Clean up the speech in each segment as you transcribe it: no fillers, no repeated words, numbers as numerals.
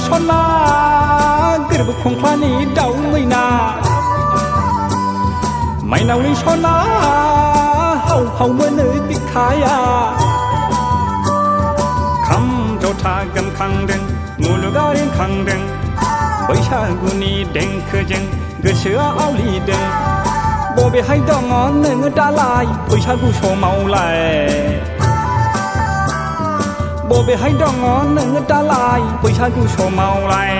सना गोरबो खंख्लानि दाउ मैना माइनावनि सना हाव हाव मोनो बिखाया खाम जथा गोमखांदों मुलुगा रिंखांदों बैसागुनि देंखोजों गोसोआ आवलिदों बबेहाय दङ नोङो दालाय बैसागु समावलाय बबेहाय दङ नोङो दालाय बैसागु समावलाय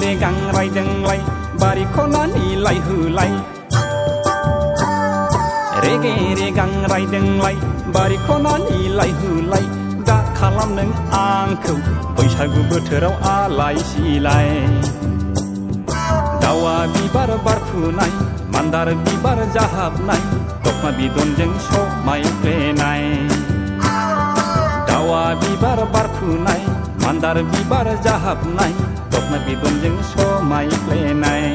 रेगां रायदोंलाय बारि खनानि लाइ होलाय रेगे रेगां रायदोंलाय बारि खनानि लाइ होलाय दा खालाम नों आंखौ बैसागु बोथोराव आलाय सिलाय दावा बिबार बारफुनाय मान्दार बिबार जाहाबनाय दखना बिदनजों समायफ्लेनाय दावा बिबार बारफुनाय मान्दार बिबार जाहाबनाय दखना बिदनजों समायफ्लेनाय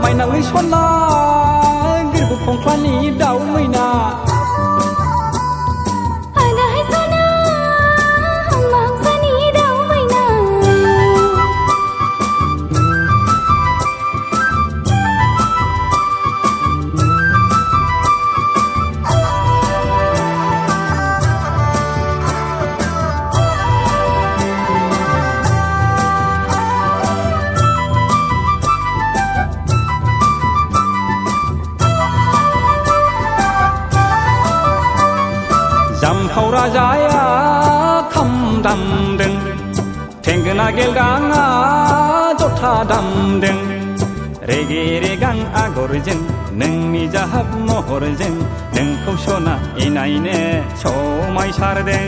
माइनावनि सना गोरबो खंख्लानि दाउ मैना जामखाव राजाया खाम दामदों थेंगोना गेलगाङा जथा दामदों रेगे रेगां आगरजों नोंनि जाहाब महरजों नोंखौ सना इनायनो समायसारदों